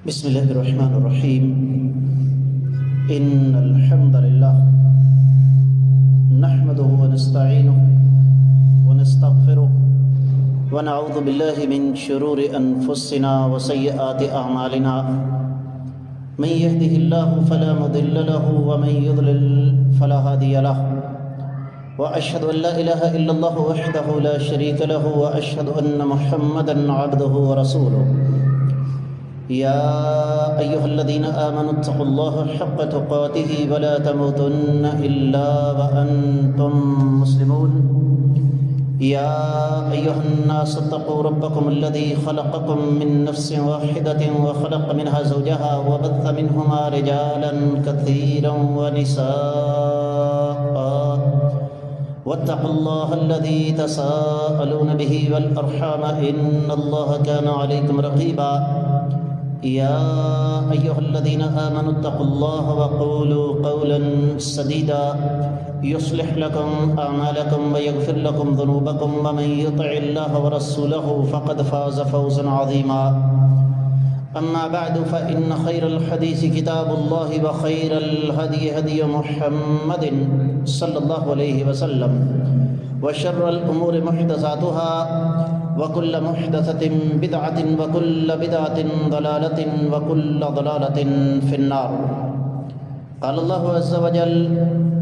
بسم الله الرحمن الرحيم. إن الحمد لله نحمده ونستعينه ونستغفره ونعوذ بالله من شرور أنفسنا وسيئات أعمالنا. من يهده الله فلا مضل له ومن يضلل فلا هادي له. وأشهد أن لا إله إلا الله وحده لا شريك له وأشهد أن محمدا عبده ورسوله. يا أيها الذين آمنوا اتقوا الله حق تقاته ولا تموتن إلا وأنتم مسلمون. يا أيها الناس اتقوا ربكم الذي خلقكم من نفس واحدة وخلق منها زوجها وبث منهما رجالا كثيرا ونساء. واتقوا الله الذي تساءلون به والأرحام إن الله كان عليكم رقيبا. يا أيها الذين آمنوا اتقوا الله وقولوا قولا سديدا يصلح لكم أعمالكم ويغفر لكم ذنوبكم ومن يطع الله ورسوله فقد فاز فوزا عظيما. أما بعد فإن خير الحديث كتاب الله وخير الهدي هدي محمد صلى الله عليه وسلم وشر الأمور محدثاتها وكل محدثة بدعة وكل بدعة ضلالة وكل ضلالة في النار. قال الله عز وجل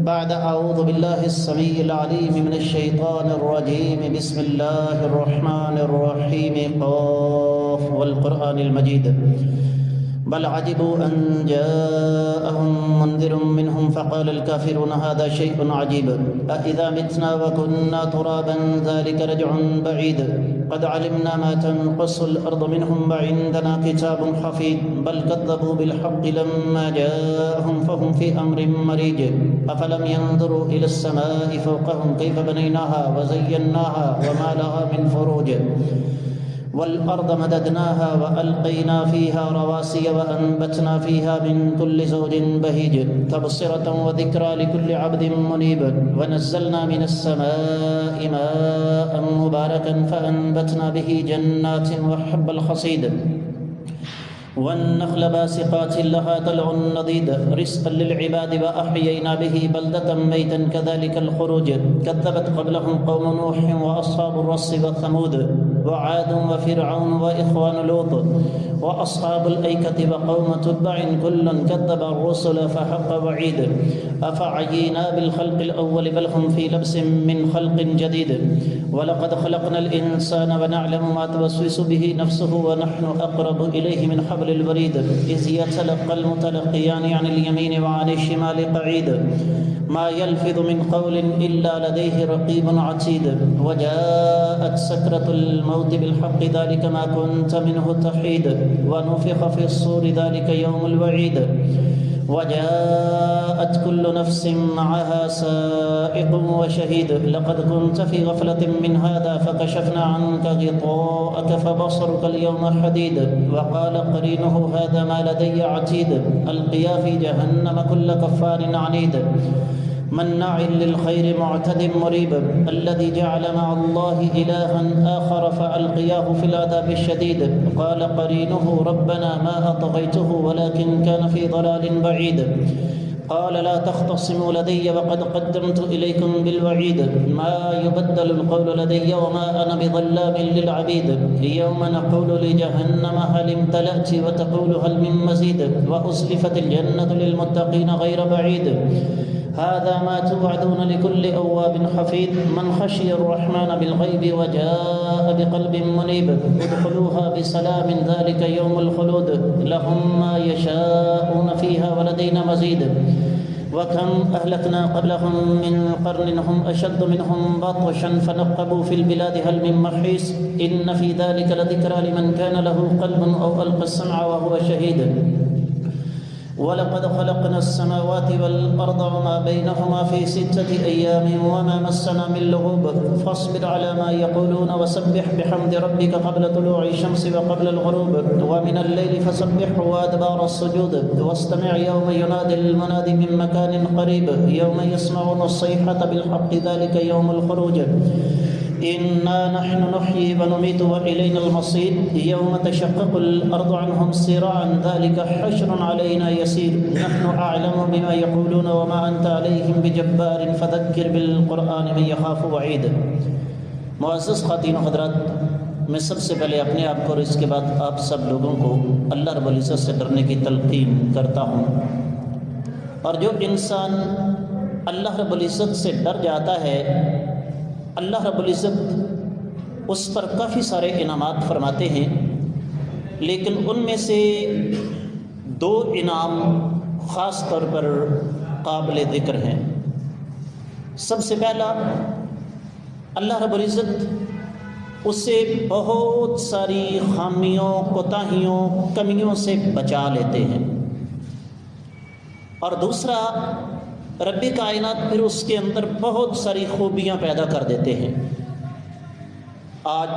بعد أعوذ بالله السميع العليم من الشيطان الرجيم بسم الله الرحمن الرحيم قاف والقرآن المجيد بل عجبوا أن جاءهم منذر منهم فقال الكافرون هذا شيء عجيب أإذا متنا وكنا ترابا ذلك رجع بعيد قد علمنا ما تنقص الأرض منهم وعندنا كتاب حفيظ بل كذبوا بالحق لما جاءهم فهم في أمر مريج أفلم ينظروا إلى السماء فوقهم كيف بنيناها وزيناها وما لها من فروج والأرض مددناها وألقينا فيها رواسي وأنبتنا فيها من كل زوج بهيج تبصرة وذكرى لكل عبد منيب ونزلنا من السماء ماء مباركا فأنبتنا به جنات وحب الحصيد والنخل باسقات لها طلع نضيد رزقا للعباد وأحيينا به بلدة ميتا كذلك الخروج كذبت قبلهم قوم نوح وأصحاب الرس وثمود وعاد وفرعون وإخوان لوط وأصحاب الأيكة وقوم تبع كل كذب الرسل فحق وعيد أفعينا بالخلق الأول بل هم في لبس من خلق جديد ولقد خلقنا الإنسان ونعلم ما توسوس به نفسه ونحن أقرب إليه من حبل الوريد إذ يتلقى المتلقيان عن اليمين وعن الشمال قعيد ما يلفظ من قول إلا لديه رقيب عتيد وجاءت سكرة الموت بالحق ذلك ما كنت منه تحيد ونفخ في الصور ذلك يوم الوعيد وجاءت كل نفس معها سائق وشهيد لقد كنت في غفلة من هذا فكشفنا عنك غطاءك فبصرك اليوم حديد وقال قرينه هذا ما لدي عتيد ألقيا في جهنم كل كفار عنيد مناع للخير معتد مريب الذي جعل مع الله إلها آخر فألقياه في العذاب الشديد قال قرينه ربنا ما أطغيته ولكن كان في ضلال بعيد قال لا تختصموا لدي وقد قدمت إليكم بالوعيد ما يبدل القول لدي وما أنا بظلام للعبيد يوم نقول لجهنم هل امتلأت وتقول هل من مزيد وأزلفت الجنة للمتقين غير بعيد هذا ما توعدون لكل أواب حفيظ من خشي الرحمن بالغيب وجاء بقلب منيب ادخلوها بسلام ذلك يوم الخلود لهم ما يشاءون فيها ولدينا مزيد وكم أهلكنا قبلهم من قرن هم أشد منهم بطشا فنقبوا في البلاد هل من محيص إن في ذلك لذكرى لمن كان له قلب أو ألقى السمع وهو شهيد ولقد خلقنا السماوات والأرض وما بينهما في 6 أيام وما مسنا من لغوب فاصبر على ما يقولون وسبح بحمد ربك قبل طلوع الشمس وقبل الغروب ومن الليل فسبحه وأدبار السجود واستمع يوم ينادي المنادي من مكان قريب يوم يسمعون الصيحة بالحق ذلك يوم الخروج إنا نحن نحيي ونميت وإلينا المصير يوم تشقق الأرض عنهم سراعا ذلك حشر علينا يسير نحن أعلم بما يقولون وما أنت عليهم بجبار فذكر بالقرآن من يخاف وعيد۔ معزز خواتین و حضرات، میں سب سے پہلے اپنے آپ کو اور اس کے بعد آپ سب لوگوں کو اللہ رب العزت سے ڈرنے کی تلقین کرتا ہوں۔ اور جو انسان اللہ رب العزت سے ڈر جاتا ہے، اللہ رب العزت اس پر کافی سارے انعامات فرماتے ہیں، لیکن ان میں سے 2 انعام خاص طور پر قابل ذکر ہیں۔ سب سے پہلا، اللہ رب العزت اسے بہت ساری خامیوں، کوتاہیوں، کمیوں سے بچا لیتے ہیں۔ اور دوسرا، رب کائنات پھر اس کے اندر بہت ساری خوبیاں پیدا کر دیتے ہیں۔ آج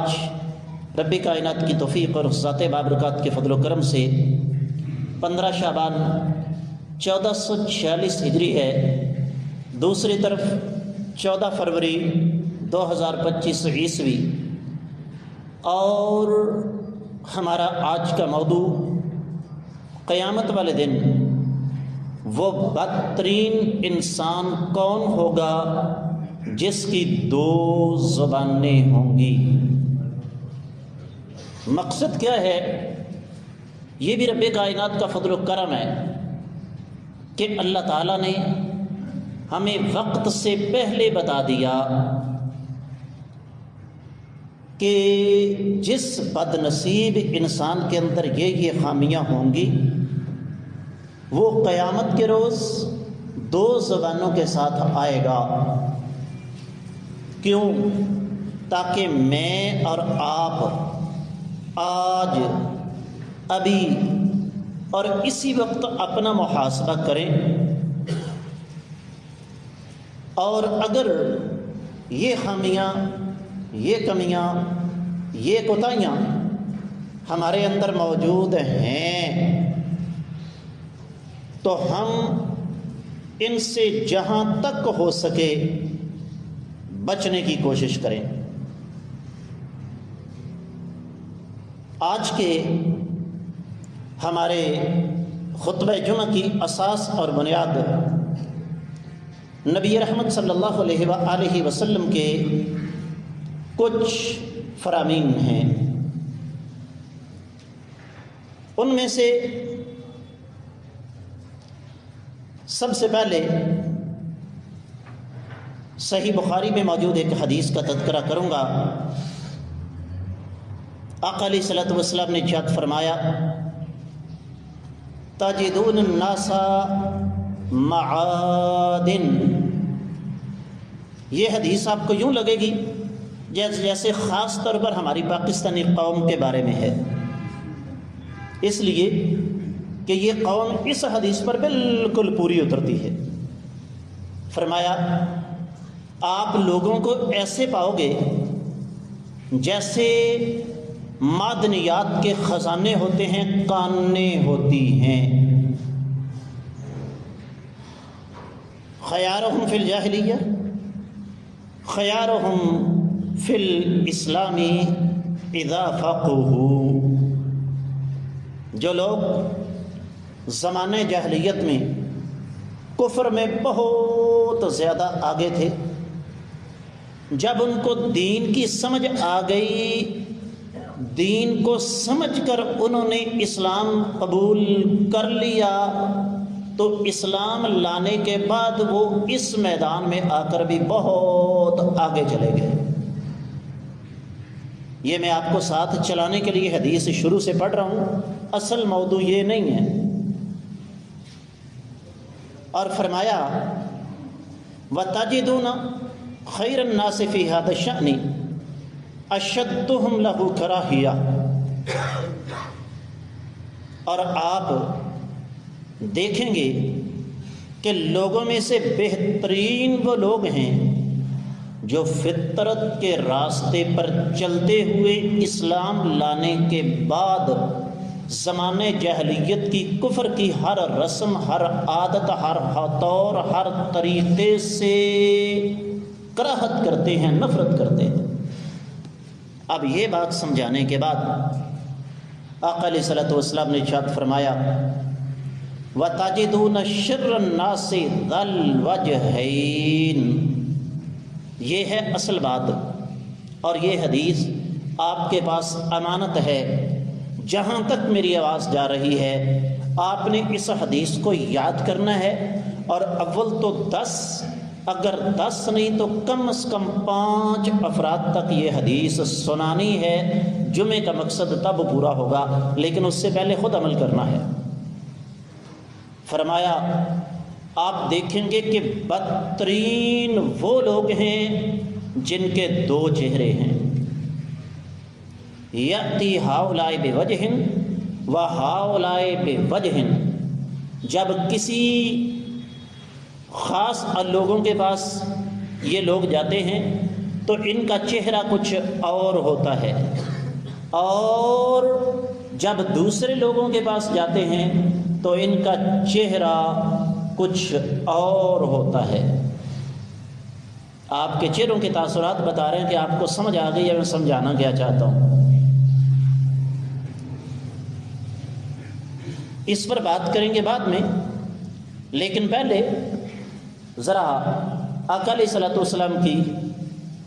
رب کائنات کی توفیق اور ذات بابرکات کے فضل و کرم سے 15 شعبان 1446 ہجری ہے، دوسری طرف 14 فروری 2025 عیسوی، اور ہمارا آج کا موضوع قیامت والے دن وہ بدترین انسان کون ہوگا جس کی 2 زبانیں ہوں گی۔ مقصد کیا ہے؟ یہ بھی رب کائنات کا فضل و کرم ہے کہ اللہ تعالیٰ نے ہمیں وقت سے پہلے بتا دیا کہ جس بد نصیب انسان کے اندر یہ خامیاں ہوں گی وہ قیامت کے روز 2 زبانوں کے ساتھ آئے گا۔ کیوں؟ تاکہ میں اور آپ آج، ابھی اور اسی وقت اپنا محاسبہ کریں، اور اگر یہ خامیاں، یہ کمیاں، یہ کوتاہیاں ہمارے اندر موجود ہیں تو ہم ان سے جہاں تک ہو سکے بچنے کی کوشش کریں۔ آج کے ہمارے خطبہ جمعہ کی اساس اور بنیاد نبی رحمت صلی اللہ علیہ وآلہ وسلم کے کچھ فرامین ہیں۔ ان میں سے سب سے پہلے صحیح بخاری میں موجود ایک حدیث کا تذکرہ کروں گا۔ آقا علیہ الصلوۃ والسلام نے ارشاد فرمایا، تجدون الناس معادن۔ یہ حدیث آپ کو یوں لگے گی جیسے خاص طور پر ہماری پاکستانی قوم کے بارے میں ہے، اس لیے کہ یہ قوم اس حدیث پر بالکل پوری اترتی ہے۔ فرمایا، آپ لوگوں کو ایسے پاؤ گے جیسے معدنیات کے خزانے ہوتے ہیں، کانیں ہوتی ہیں۔ خیارہم فی الجاہلیہ خیارہم فی الاسلام اذا فقہوا۔ جو لوگ زمانہ جاہلیت میں کفر میں بہت زیادہ آگے تھے، جب ان کو دین کی سمجھ آ گئی، دین کو سمجھ کر انہوں نے اسلام قبول کر لیا، تو اسلام لانے کے بعد وہ اس میدان میں آ کر بھی بہت آگے چلے گئے۔ یہ میں آپ کو ساتھ چلانے کے لیے حدیث شروع سے پڑھ رہا ہوں، اصل موضوع یہ نہیں ہے۔ اور فرمایا، وَتَجِدُونَ خَيْرَ النَّاسِ فِي هَذَا الشَّأْنِ أَشَدُّهُمْ لَهُ كَرَاهِيَةً۔ اور آپ دیکھیں گے کہ لوگوں میں سے بہترین وہ لوگ ہیں جو فطرت کے راستے پر چلتے ہوئے اسلام لانے کے بعد زمانے جاہلیت کی کفر کی ہر رسم، ہر عادت، ہر طور، ہر طریقے سے کراہت کرتے ہیں، نفرت کرتے ہیں۔ اب یہ بات سمجھانے کے بعد آقا علیہ الصلوۃ والسلام نے ارشاد فرمایا وَتَجِدُونَ شِرَّ النَّاسِ ذَا الْوَجْهَيْنِ، یہ ہے اصل بات، اور یہ حدیث آپ کے پاس امانت ہے، جہاں تک میری آواز جا رہی ہے آپ نے اس حدیث کو یاد کرنا ہے، اور اول تو 10، اگر 10 نہیں تو کم از کم 5 افراد تک یہ حدیث سنانی ہے۔ جمعے کا مقصد تب پورا ہوگا، لیکن اس سے پہلے خود عمل کرنا ہے۔ فرمایا آپ دیکھیں گے کہ بدترین وہ لوگ ہیں جن کے 2 چہرے ہیں، یأتی ہؤلاء بوجہ و ہؤلاء بوجہ، جب کسی خاص لوگوں کے پاس یہ لوگ جاتے ہیں تو ان کا چہرہ کچھ اور ہوتا ہے، اور جب دوسرے لوگوں کے پاس جاتے ہیں تو ان کا چہرہ کچھ اور ہوتا ہے۔ آپ کے چہروں کے تاثرات بتا رہے ہیں کہ آپ کو سمجھ آ گئی ہے میں سمجھانا کیا چاہتا ہوں۔ اس پر بات کریں گے بعد میں، لیکن پہلے ذرا آقا علیہ الصلوۃ والسلام کی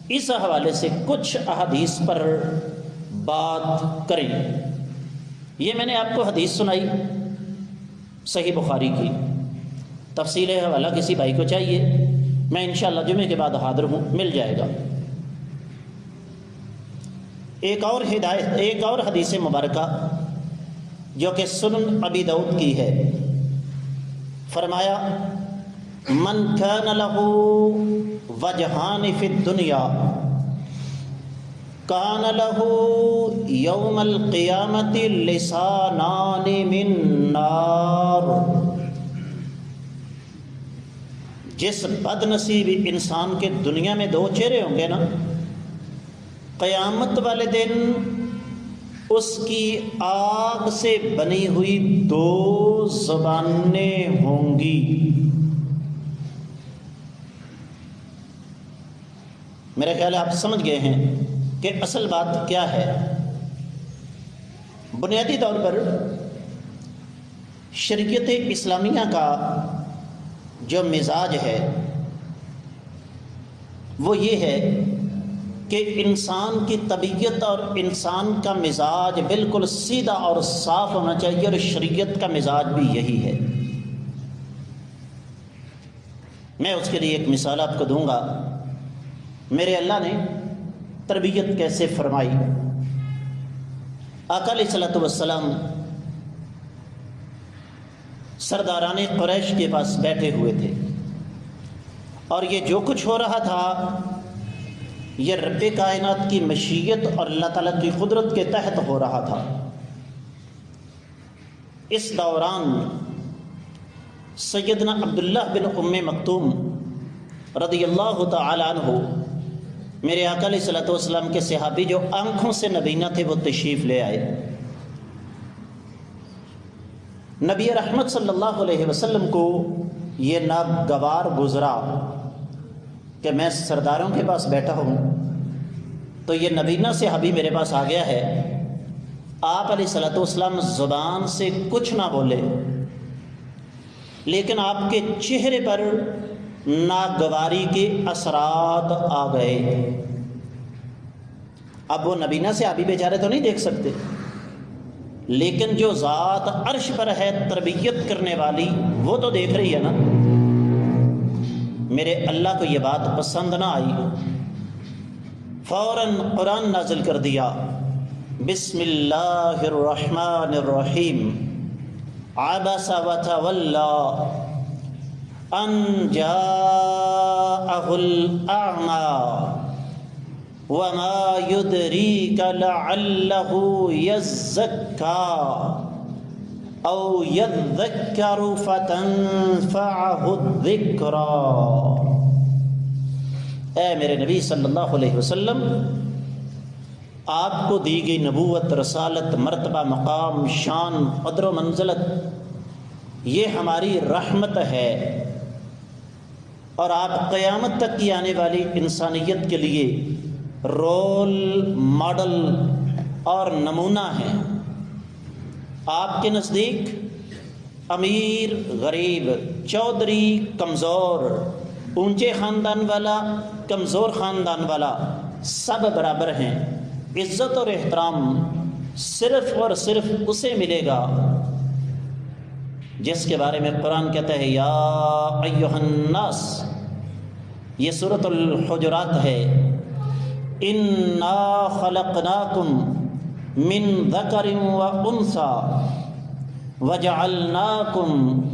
اس حوالے سے کچھ احادیث پر بات کریں۔ یہ میں نے آپ کو حدیث سنائی صحیح بخاری کی، تفصیل حوالہ کسی بھائی کو چاہیے میں انشاءاللہ جمعے کے بعد حاضر ہوں، مل جائے گا۔ ایک اور حدیث مبارکہ جو کہ سنن ابی داؤد کی ہے، فرمایا من کان لہ وجہان فی الدنیا کان لہ یوم القیامت لسانان من نار، جس بد نصیب انسان کے دنیا میں 2 چہرے ہوں گے نا، قیامت والے دن اس کی آگ سے بنی ہوئی 2 زبانیں ہوں گی۔ میرا خیال ہے آپ سمجھ گئے ہیں کہ اصل بات کیا ہے۔ بنیادی طور پر شریعت اسلامیہ کا جو مزاج ہے وہ یہ ہے کہ انسان کی طبیعت اور انسان کا مزاج بالکل سیدھا اور صاف ہونا چاہیے، اور شریعت کا مزاج بھی یہی ہے۔ میں اس کے لیے ایک مثال آپ کو دوں گا۔ میرے اللہ نے تربیت کیسے فرمائی۔ آقا علیہ الصلوۃ والسلام سرداران قریش کے پاس بیٹھے ہوئے تھے، اور یہ جو کچھ ہو رہا تھا یہ رب کائنات کی مشیت اور اللہ تعالیٰ کی قدرت کے تحت ہو رہا تھا۔ اس دوران سیدنا عبداللہ بن ام مکتوم رضی اللہ تعالی عنہ، میرے آقا علیہ الصلوۃ والسلام کے صحابی جو آنکھوں سے نبینہ تھے، وہ تشریف لے آئے۔ نبی رحمت صلی اللہ علیہ وسلم کو یہ ناگوار گزرا کہ میں سرداروں کے پاس بیٹھا ہوں تو یہ نبینہ صحابی میرے پاس آ گیا ہے۔ آپ علیہ الصلوۃ والسلام زبان سے کچھ نہ بولے، لیکن آپ کے چہرے پر ناگواری کے اثرات آ گئے۔ اب وہ نبینہ صحابی بیچارے تو نہیں دیکھ سکتے، لیکن جو ذات عرش پر ہے تربیت کرنے والی وہ تو دیکھ رہی ہے نا۔ میرے اللہ کو یہ بات پسند نہ آئی، فوراً قرآن نازل کر دیا، بسم اللہ الرحمن الرحیم، عبس وتولی ان جاءہ الاعمی وما يدريك لعله يزكى او يذكر فتنفعه الذكرى۔ اے میرے نبی صلی اللہ علیہ وسلم، آپ کو دی گئی نبوت، رسالت، مرتبہ، مقام، شان، قدر و منزلت یہ ہماری رحمت ہے، اور آپ قیامت تک کی آنے والی انسانیت کے لیے رول ماڈل اور نمونہ ہیں۔ آپ کے نزدیک امیر غریب، چودھری کمزور، اونچے خاندان والا کمزور خاندان والا سب برابر ہیں۔ عزت اور احترام صرف اور صرف اسے ملے گا جس کے بارے میں قرآن کہتا ہے یا ایھا الناس، یہ سورۃ الحجرات ہے، انا خلقناکم من ذکر وانثی وجعلناکم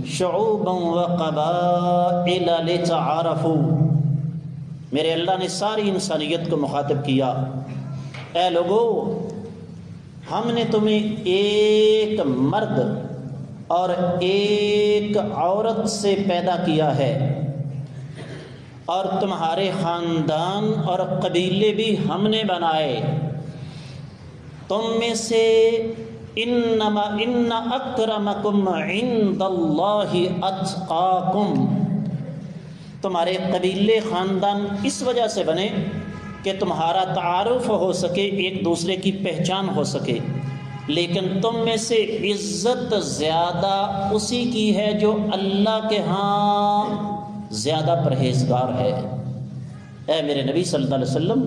شعوبا وقبائل لتعارفوا۔ میرے اللہ نے ساری انسانیت کو مخاطب کیا، اے لوگو ہم نے تمہیں ایک مرد اور ایک عورت سے پیدا کیا ہے، اور تمہارے خاندان اور قبیلے بھی ہم نے بنائے۔ تم میں سے ان اکرمکم عند اللہ اتقاکم، تمہارے قبیلے خاندان اس وجہ سے بنے کہ تمہارا تعارف ہو سکے، ایک دوسرے کی پہچان ہو سکے، لیکن تم میں سے عزت زیادہ اسی کی ہے جو اللہ کے ہاں زیادہ پرہیزگار ہے۔ اے میرے نبی صلی اللہ علیہ وسلم،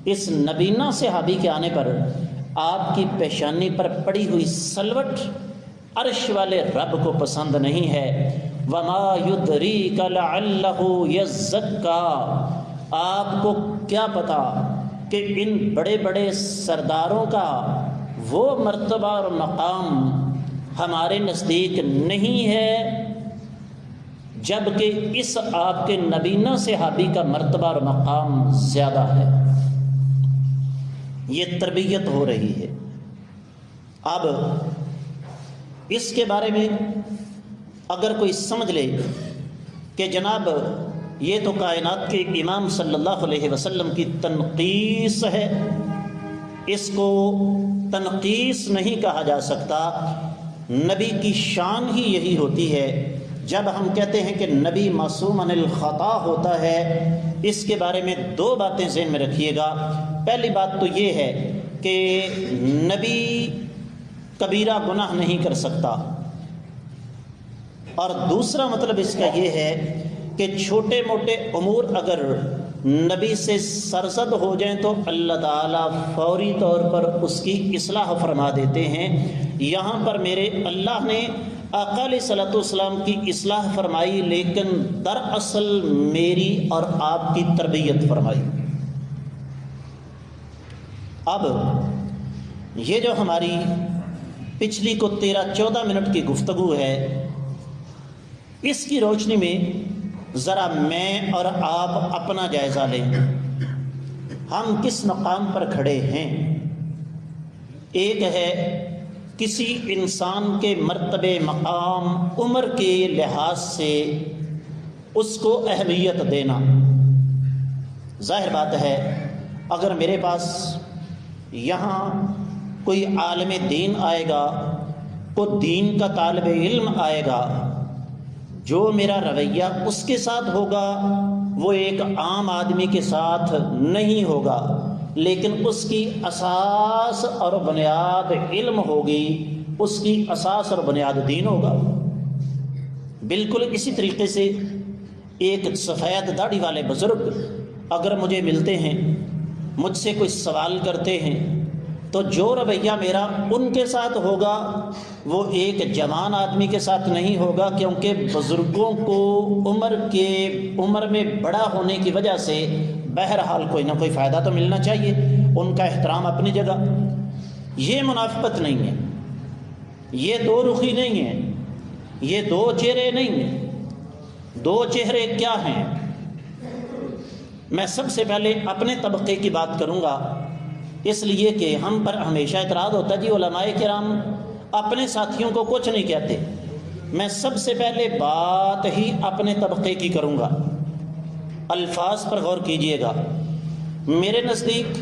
اس نبینہ صحابی کے آنے پر آپ کی پیشانی پر پڑی ہوئی سلوٹ عرش والے رب کو پسند نہیں ہے۔ وَمَا يُدْرِيكَ لَعَلَّهُ يَزَّكَّىٰ، آپ کو کیا پتا کہ ان بڑے بڑے سرداروں کا وہ مرتبہ اور مقام ہمارے نزدیک نہیں ہے جبکہ اس آپ کے نبینہ صحابی کا مرتبہ اور مقام زیادہ ہے۔ یہ تربیت ہو رہی ہے۔ اب اس کے بارے میں اگر کوئی سمجھ لے کہ جناب یہ تو کائنات کے امام صلی اللہ علیہ وسلم کی تنقیص ہے، اس کو تنقیص نہیں کہا جا سکتا، نبی کی شان ہی یہی ہوتی ہے۔ جب ہم کہتے ہیں کہ نبی معصوم عن الخطا ہوتا ہے، اس کے بارے میں دو باتیں ذہن میں رکھیے گا۔ پہلی بات تو یہ ہے کہ نبی کبیرہ گناہ نہیں کر سکتا، اور دوسرا مطلب اس کا یہ ہے کہ چھوٹے موٹے امور اگر نبی سے سرزد ہو جائیں تو اللہ تعالیٰ فوری طور پر اس کی اصلاح فرما دیتے ہیں۔ یہاں پر میرے اللہ نے آقا علیہ الصلوۃ والسلام کی اصلاح فرمائی، لیکن دراصل میری اور آپ کی تربیت فرمائی۔ اب یہ جو ہماری پچھلی کو 13-14 منٹ کی گفتگو ہے، اس کی روشنی میں ذرا میں اور آپ اپنا جائزہ لیں، ہم کس مقام پر کھڑے ہیں۔ ایک ہے کسی انسان کے مرتبے مقام عمر کے لحاظ سے اس کو اہمیت دینا۔ ظاہر بات ہے اگر میرے پاس یہاں کوئی عالم دین آئے گا، کوئی دین کا طالب علم آئے گا، جو میرا رویہ اس کے ساتھ ہوگا وہ ایک عام آدمی کے ساتھ نہیں ہوگا، لیکن اس کی اساس اور بنیاد علم ہوگی، اس کی اساس اور بنیاد دین ہوگا۔ بالکل اسی طریقے سے ایک سفید داڑھی والے بزرگ اگر مجھے ملتے ہیں، مجھ سے کوئی سوال کرتے ہیں، تو جو رویہ میرا ان کے ساتھ ہوگا وہ ایک جوان آدمی کے ساتھ نہیں ہوگا، کیونکہ بزرگوں کو عمر میں بڑا ہونے کی وجہ سے بہرحال کوئی نہ کوئی فائدہ تو ملنا چاہیے، ان کا احترام اپنی جگہ۔ یہ منافقت نہیں ہے، یہ دو رخی نہیں ہے، یہ دو چہرے نہیں ہیں۔ دو چہرے کیا ہیں؟ میں سب سے پہلے اپنے طبقے کی بات کروں گا، اس لیے کہ ہم پر ہمیشہ اعتراض ہوتا ہے جی علماء کرام اپنے ساتھیوں کو کچھ نہیں کہتے۔ میں سب سے پہلے بات ہی اپنے طبقے کی کروں گا، الفاظ پر غور کیجئے گا۔ میرے نزدیک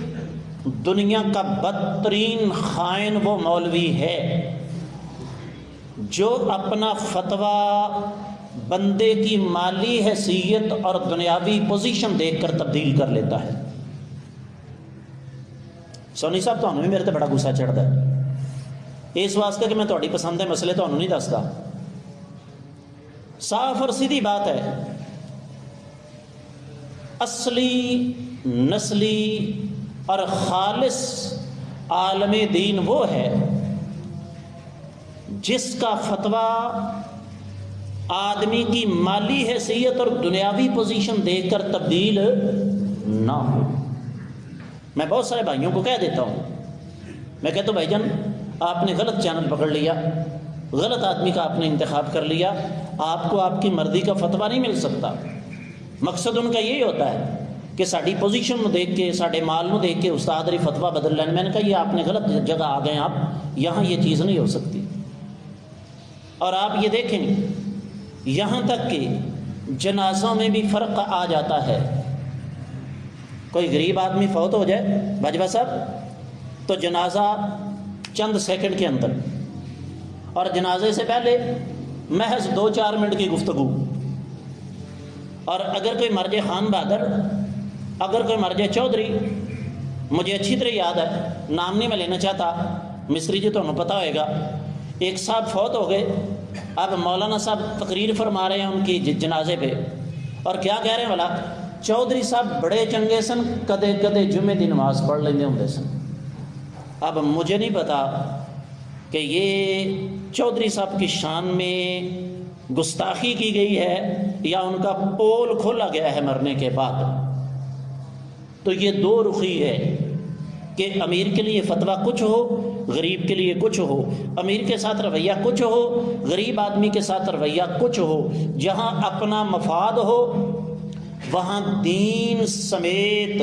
دنیا کا بدترین خائن وہ مولوی ہے جو اپنا فتویٰ بندے کی مالی حیثیت اور دنیاوی پوزیشن دیکھ کر تبدیل کر لیتا ہے۔ سونی صاحب تمہیں بھی میرے تے بڑا غصہ چڑھتا ہے اس واسطے کہ میں تہاڈی پسند دے مسئلے تمہیں نہیں دستا. صاف اور سیدھی بات ہے، اصلی نسلی اور خالص عالم دین وہ ہے جس کا فتویٰ آدمی کی مالی حیثیت اور دنیاوی پوزیشن دیکھ کر تبدیل نہ ہو. میں بہت سارے بھائیوں کو کہہ دیتا ہوں، میں کہتا ہوں بھائی جان آپ نے غلط چینل پکڑ لیا، غلط آدمی کا آپ نے انتخاب کر لیا، آپ کو آپ کی مرضی کا فتویٰ نہیں مل سکتا. مقصد ان کا یہی ہوتا ہے کہ ساری پوزیشن کو دیکھ کے، سارے مال کو دیکھ کے استاد ری فتویٰ بدل لین. میں نے کہا یہ آپ نے غلط جگہ آ گئے، آپ یہاں یہ چیز نہیں ہو سکتی. اور آپ یہ دیکھیں یہاں تک کہ جنازوں میں بھی فرق آ جاتا ہے. کوئی غریب آدمی فوت ہو جائے باجوہ صاحب تو جنازہ چند سیکنڈ کے اندر، اور جنازے سے پہلے محض 2-4 منٹ کی گفتگو. اور اگر کوئی مر جائے خان بہادر، اگر کوئی مر جائے چودھری، مجھے اچھی طرح یاد ہے، نام نہیں میں لینا چاہتا، مصری جی تمہیں پتہ ہوئے گا، ایک صاحب فوت ہو گئے. اب مولانا صاحب تقریر فرما رہے ہیں ان کی جنازے پہ، اور کیا کہہ رہے ہیں والا چودھری صاحب بڑے چنگے سن، کدے کدے جمعے دی نماز پڑھ لیندے ہوندے سن. اب مجھے نہیں پتا کہ یہ چودھری صاحب کی شان میں گستاخی کی گئی ہے یا ان کا پول کھولا گیا ہے مرنے کے بعد. تو یہ دو رخی ہے کہ امیر کے لیے فتویٰ کچھ ہو، غریب کے لیے کچھ ہو. امیر کے ساتھ رویہ کچھ ہو، غریب آدمی کے ساتھ رویہ کچھ ہو. جہاں اپنا مفاد ہو وہاں دین سمیت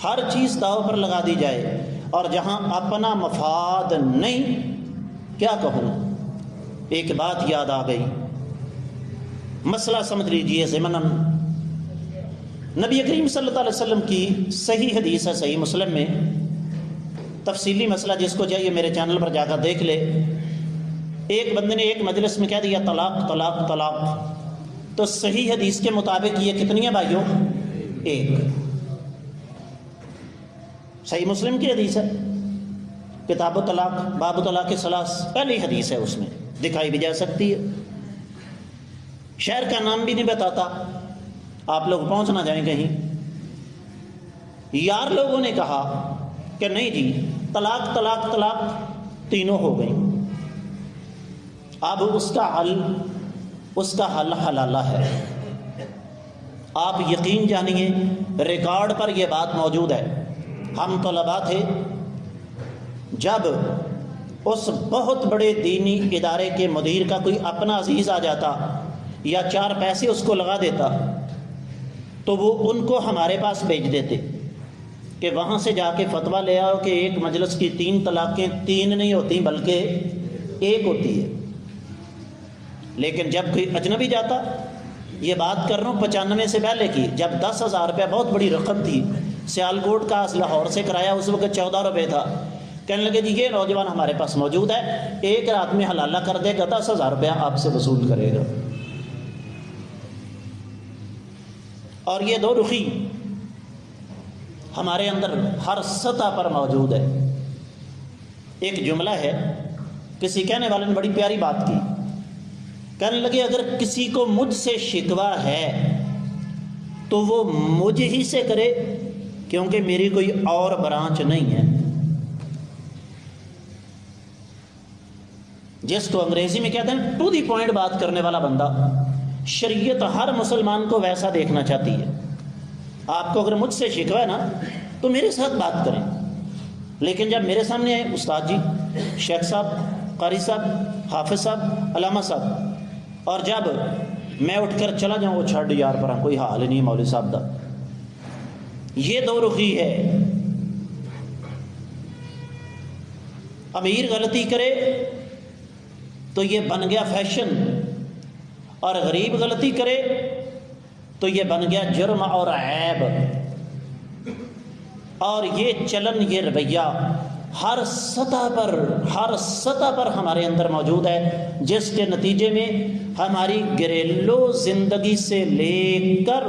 ہر چیز داؤ پر لگا دی جائے، اور جہاں اپنا مفاد نہیں، کیا کہوں، ایک بات یاد آ گئی، مسئلہ سمجھ لیجئے ضمناً. نبی کریم صلی اللہ علیہ وسلم کی صحیح حدیث ہے، صحیح مسلم میں، تفصیلی مسئلہ جس کو چاہیے میرے چینل پر جا کر دیکھ لے. ایک بندے نے ایک مجلس میں کہہ دیا طلاق طلاق طلاق، تو صحیح حدیث کے مطابق یہ کتنی ہے بھائیوں؟ ایک. صحیح مسلم کی حدیث ہے، کتاب و طلاق، باب طلاق ثلاث، پہلی حدیث ہے، اس میں دکھائی بھی جا سکتی ہے. شہر کا نام بھی نہیں بتاتا، آپ لوگ پہنچ نہ جائیں کہیں. یار لوگوں نے کہا کہ نہیں جی طلاق طلاق طلاق تینوں ہو گئیں. اب اس کا حل حلالہ ہے. آپ یقین جانیے ریکارڈ پر یہ بات موجود ہے. ہم طلباء تھے، جب اس بہت بڑے دینی ادارے کے مدیر کا کوئی اپنا عزیز آ جاتا یا 4 پیسے اس کو لگا دیتا تو وہ ان کو ہمارے پاس بھیج دیتے کہ وہاں سے جا کے فتویٰ لے آؤ کہ ایک مجلس کی 3 طلاقیں 3 نہیں ہوتی بلکہ 1 ہوتی ہے. لیکن جب کوئی اجنبی جاتا، یہ بات کر رہا ہوں 95 سے پہلے کی، جب 10,000 روپیہ بہت بڑی رقم تھی، سیالکوٹ کا لاہور سے کرایہ اس وقت 14 روپے تھا. کہنے لگے جی یہ نوجوان ہمارے پاس موجود ہے، ایک رات میں حلالہ کر دے گا، 10,000 روپیہ آپ سے وصول کرے گا. اور یہ دو رخی ہمارے اندر ہر سطح پر موجود ہے. ایک جملہ ہے، کسی کہنے والے نے بڑی پیاری بات کی، کہنے لگے اگر کسی کو مجھ سے شکوہ ہے تو وہ مجھ ہی سے کرے، کیونکہ میری کوئی اور برانچ نہیں ہے. جس کو انگریزی میں کہتے ہیں ٹو دی پوائنٹ بات کرنے والا بندہ. شریعت ہر مسلمان کو ویسا دیکھنا چاہتی ہے. آپ کو اگر مجھ سے شکوہ ہے نا تو میرے ساتھ بات کریں، لیکن جب میرے سامنے آئے استاد جی، شیخ صاحب، قاری صاحب، حافظ صاحب، علامہ صاحب، اور جب میں اٹھ کر چلا جاؤں وہ چھڑ یار پر کوئی حال نہیں مولوی صاحب دا. یہ دو رخی ہے. امیر غلطی کرے تو یہ بن گیا فیشن، اور غریب غلطی کرے تو یہ بن گیا جرم اور عیب. اور یہ چلن، یہ رویہ ہر سطح پر ہمارے اندر موجود ہے، جس کے نتیجے میں ہماری گھریلو زندگی سے لے کر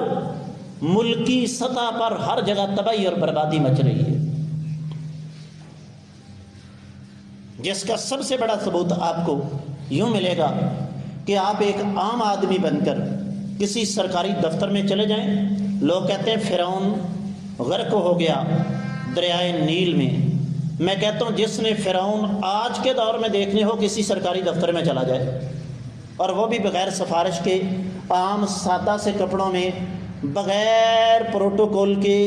ملکی سطح پر ہر جگہ تباہی اور بربادی مچ رہی ہے. جس کا سب سے بڑا ثبوت آپ کو یوں ملے گا کہ آپ ایک عام آدمی بن کر کسی سرکاری دفتر میں چلے جائیں، لوگ کہتے ہیں فرعون غرق ہو گیا دریائے نیل میں، میں کہتا ہوں جس نے فرعون آج کے دور میں دیکھنے ہو کسی سرکاری دفتر میں چلا جائے، اور وہ بھی بغیر سفارش کے، عام سادہ سے کپڑوں میں، بغیر پروٹوکول کے،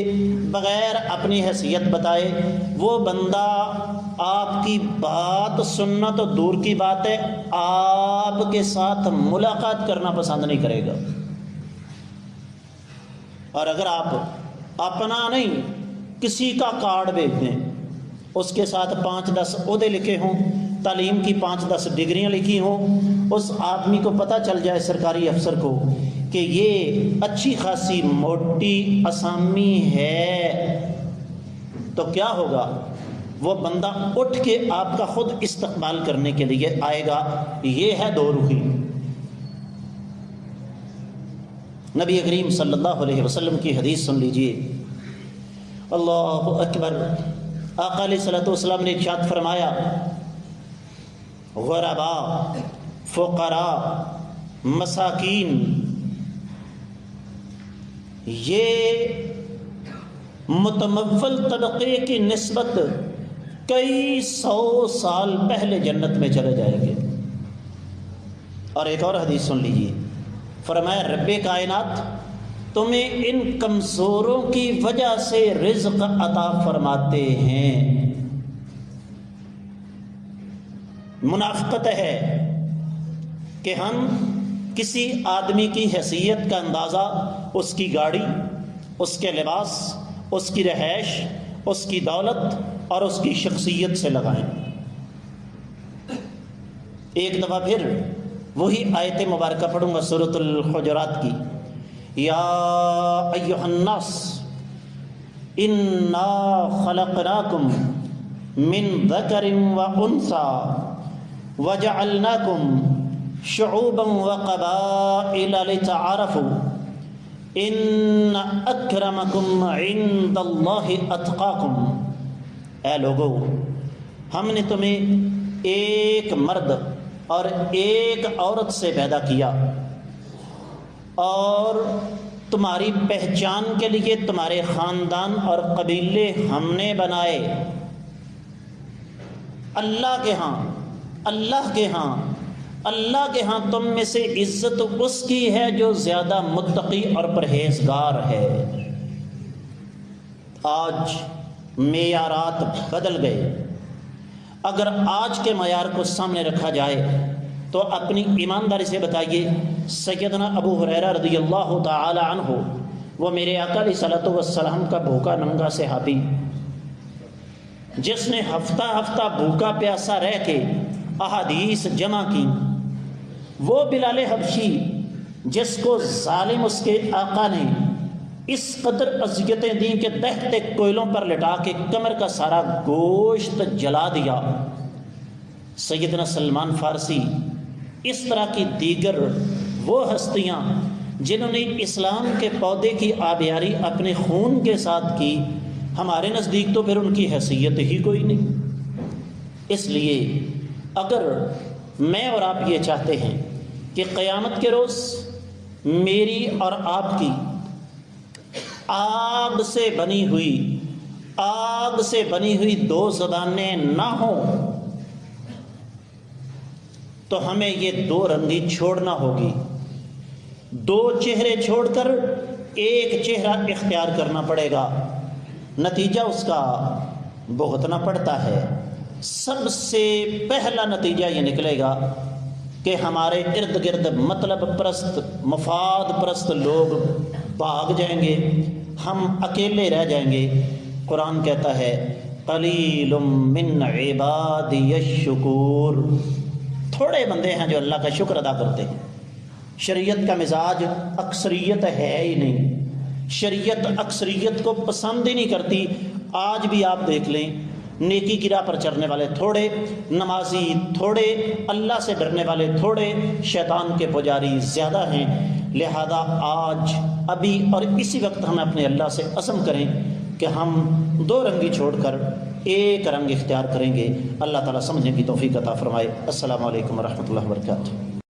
بغیر اپنی حیثیت بتائے، وہ بندہ آپ کی بات سننا تو دور کی بات ہے، آپ کے ساتھ ملاقات کرنا پسند نہیں کرے گا۔ اور اگر آپ اپنا نہیں کسی کا کارڈ بھیج دیں، اس کے ساتھ 5-10 عہدے لکھے ہوں، تعلیم کی 5-10 ڈگریاں لکھی ہوں، اس آدمی کو پتہ چل جائے سرکاری افسر کو کہ یہ اچھی خاصی موٹی اسامی ہے، تو کیا ہوگا؟ وہ بندہ اٹھ کے آپ کا خود استقبال کرنے کے لیے آئے گا۔ یہ ہے دو روحی۔ نبی کریم صلی اللہ علیہ وسلم کی حدیث سن لیجئے، اللہ اکبر۔ آقا علیہ الصلوۃ والسلام نے ارشاد فرمایا، غرباء، فقراء، مساکین، یہ متمول طبقے کی نسبت کئی 100 سال پہلے جنت میں چلے جائیں گے۔ اور ایک اور حدیث سن لیجیے، فرمایا رب کائنات تمہیں ان کمزوروں کی وجہ سے رزق عطا فرماتے ہیں۔ منافقت ہے کہ ہم کسی آدمی کی حیثیت کا اندازہ اس کی گاڑی، اس کے لباس، اس کی رہائش، اس کی دولت اور اس کی شخصیت سے لگائیں۔ ایک دفعہ پھر وہی آیت مبارکہ پڑھوں گا سورۃ الحجرات کی، یا ایھا الناس انا خلقناکم من ذکر وانثی وجعلناکم شعوبا وقبائل لتعارفوا ان اکرمکم عند اللہ اتقاکم۔ اے لوگو، ہم نے تمہیں ایک مرد اور ایک عورت سے پیدا کیا، اور تمہاری پہچان کے لیے تمہارے خاندان اور قبیلے ہم نے بنائے۔ اللہ کے ہاں، اللہ کے ہاں، اللہ کے ہاں تم میں سے عزت اس کی ہے جو زیادہ متقی اور پرہیزگار ہے۔ آج معیارات بدل گئے۔ اگر آج کے معیار کو سامنے رکھا جائے تو اپنی ایمانداری سے بتائیے، سیدنا ابو ہریرہ رضی اللہ تعالی عنہ، وہ میرے آقا علیہ الصلوۃ والسلام کا بھوکا ننگا صحابی، جس نے ہفتہ ہفتہ بھوکا پیاسا رہ کے احادیث جمع کی، وہ بلال حبشی جس کو ظالم اس کے آقا نے اس قدر اذیتیں دیں کہ دہتے کوئلوں پر لٹا کے کمر کا سارا گوشت جلا دیا، سیدنا سلمان فارسی، اس طرح کی دیگر وہ ہستیاں جنہوں نے اسلام کے پودے کی آبیاری اپنے خون کے ساتھ کی، ہمارے نزدیک تو پھر ان کی حیثیت ہی کوئی نہیں۔ اس لیے اگر میں اور آپ یہ چاہتے ہیں کہ قیامت کے روز میری اور آپ کی آگ سے بنی ہوئی دو زبانیں نہ ہوں، تو ہمیں یہ دو رنگی چھوڑنا ہوگی، دو چہرے چھوڑ کر ایک چہرہ اختیار کرنا پڑے گا۔ نتیجہ اس کا بھگتنا پڑتا ہے۔ سب سے پہلا نتیجہ یہ نکلے گا کہ ہمارے ارد گرد مطلب پرست، مفاد پرست لوگ بھاگ جائیں گے، ہم اکیلے رہ جائیں گے۔ قرآن کہتا ہے قلیل من عبادی الشکور، تھوڑے بندے ہیں جو اللہ کا شکر ادا کرتے ہیں۔ شریعت کا مزاج اکثریت ہے ہی نہیں، شریعت اکثریت کو پسند ہی نہیں کرتی۔ آج بھی آپ دیکھ لیں، نیکی کی راہ پر چلنے والے تھوڑے، نمازی تھوڑے، اللہ سے ڈرنے والے تھوڑے، شیطان کے پجاری زیادہ ہیں۔ لہذا آج ابھی اور اسی وقت ہم اپنے اللہ سے عزم کریں کہ ہم دو رنگی چھوڑ کر ایک رنگ اختیار کریں گے۔ اللہ تعالیٰ سمجھنے کی توفیق عطا فرمائے۔ السلام علیکم ورحمۃ اللہ وبرکاتہ۔